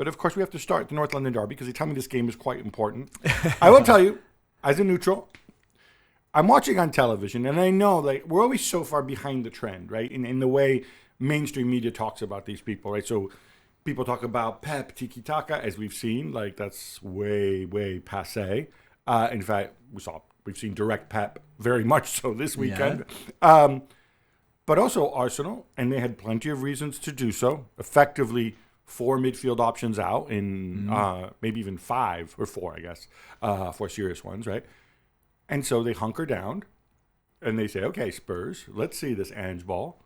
But of course, we have to start the North London Derby because they tell me this game is quite important. I will tell you, as a neutral, I'm watching on television, and I know like we're always so far behind the trend, right? In the way mainstream media talks about these people, right? So people talk about Pep, tiki-taka, as we've seen. Like, that's way, way passé. In fact, we've seen direct Pep very much so this weekend. Yeah. But also Arsenal, and they had plenty of reasons to do so. Effectively, 4 midfield options out in maybe even 5 or 4, I guess, 4 serious ones, right? And so they hunker down, and they say, okay, Spurs, let's see this Ange ball.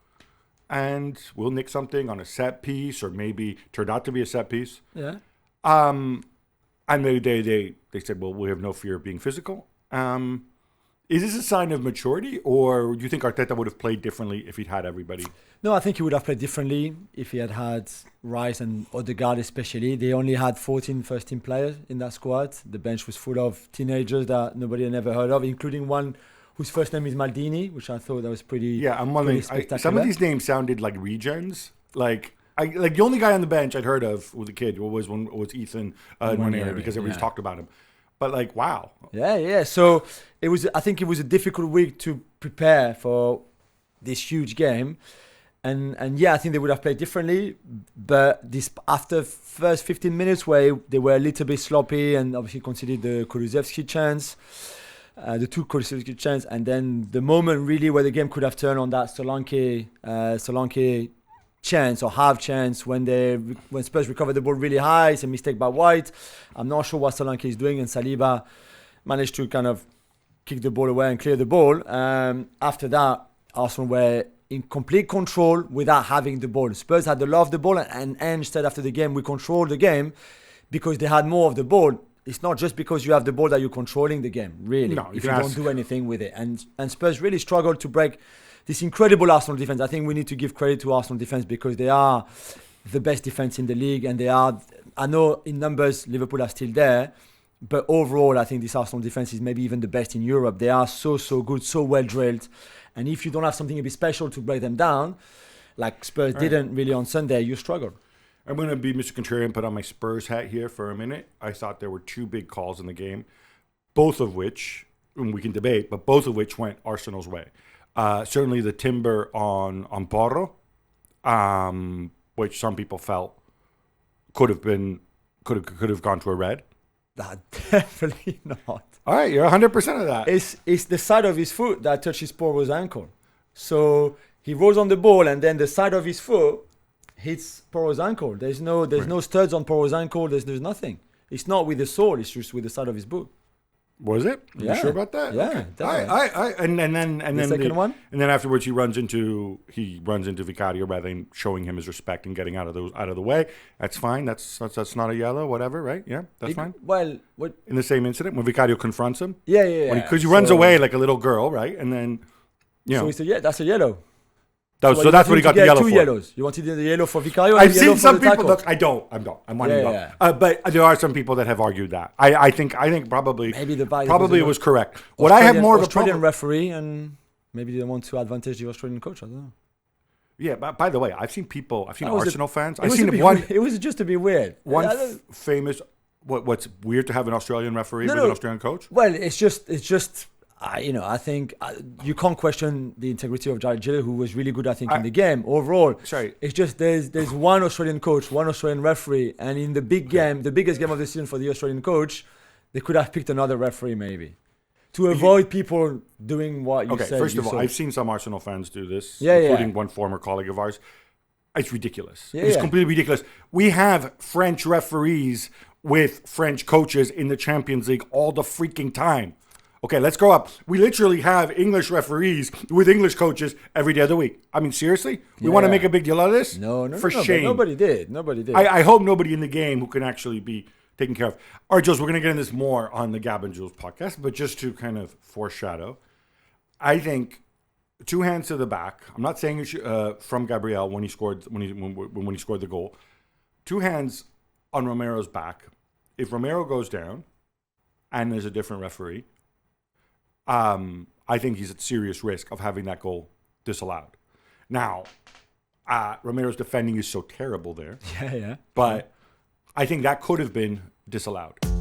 And we'll nick something on a set piece, or maybe turned out to be a set piece. Yeah. And they said, well, we have no fear of being physical. Is this a sign of maturity, or do you think Arteta would have played differently if he'd had everybody? No, I think he would have played differently if he had had Rice and Odegaard especially. They only had 14 first-team players in that squad. The bench was full of teenagers that nobody had never heard of, including one whose first name is Maldini, which I thought that was pretty I'm wondering, some of these names sounded like regens. Like the only guy on the bench I'd heard of with a kid was Ethan Nwaneri, because everybody's talked about him. But like, wow. Yeah. So I think it was a difficult week to prepare for this huge game. And yeah, I think they would have played differently. But after first 15 minutes where they were a little bit sloppy and obviously conceded the Kulusevski chance, the 2 Kulusevski chance, and then the moment really where the game could have turned on that Solanke chance or half chance when Spurs recovered the ball really high. It's a mistake by White. I'm not sure what Solanke is doing, and Saliba managed to kind of kick the ball away and clear the ball. After that, Arsenal were in complete control without having the ball. Spurs had the love of the ball, and Ange said after the game, we controlled the game because they had more of the ball. It's not just because you have the ball that you're controlling the game, really, no, if you don't do anything with it. And Spurs really struggled to break this incredible Arsenal defense. I think we need to give credit to Arsenal defense because they are the best defense in the league, and they are, I know in numbers Liverpool are still there, but overall I think this Arsenal defense is maybe even the best in Europe. They are so good, so well drilled, and if you don't have something a bit special to break them down, like Spurs didn't really on Sunday, you struggle. I'm going to be Mr. Contrarian, put on my Spurs hat here for a minute. I thought there were 2 big calls in the game, both of which, and we can debate, but both of which went Arsenal's way. Certainly the timber on Porro, which some people felt could have gone to a red. Definitely not. All right, you're 100% of that. It's the side of his foot that touches Porro's ankle. So he rolls on the ball, and then the side of his foot hits Porro's ankle. There's no studs on Porro's ankle. There's nothing. It's not with the sole. It's just with the side of his boot. Was it? Are you sure about that? Yeah. Okay. And then the second one. And then afterwards, he runs into Vicario rather than showing him his respect and getting out of the way. That's fine. That's not a yellow, whatever, right? Yeah, that's fine. Well, what in the same incident when Vicario confronts him? Yeah. Because he runs away like a little girl, right? And then, So that's a yellow. So that's what he got the yellow for. 2 yellows. You wanted the yellow for Vicario? I've seen some people. Look, I'm winding up. But there are some people that have argued that. I think probably it was correct. What I have more of a Australian referee, and maybe they want to advantage the Australian coach. I don't know. Yeah, but by the way, I've seen Arsenal fans. I've seen one. It was just to be weird. One famous. What's weird to have an Australian referee with an Australian coach? Well, it's just. I think you can't question the integrity of Jared Giller, who was really good, I think, in the game overall. Sorry. It's just there's one Australian coach, one Australian referee, and in the big game, the biggest game of the season for the Australian coach, they could have picked another referee maybe to avoid people doing what you said. Okay, first of all, I've seen some Arsenal fans do this, including one former colleague of ours. It's ridiculous. It's completely ridiculous. We have French referees with French coaches in the Champions League all the freaking time. Okay, let's grow up. We literally have English referees with English coaches every day of the week. I mean, seriously? We want to make a big deal out of this? No. For shame. Nobody did. I hope nobody in the game who can actually be taken care of. All right, Jules, we're going to get into this more on the Gab and Juls podcast, but just to kind of foreshadow, I think 2 hands to the back. I'm not saying you should, from Gabriel when he scored the goal. 2 hands on Romero's back. If Romero goes down and there's a different referee, I think he's at serious risk of having that goal disallowed. Now, Romero's defending is so terrible there. Yeah. But I think that could have been disallowed.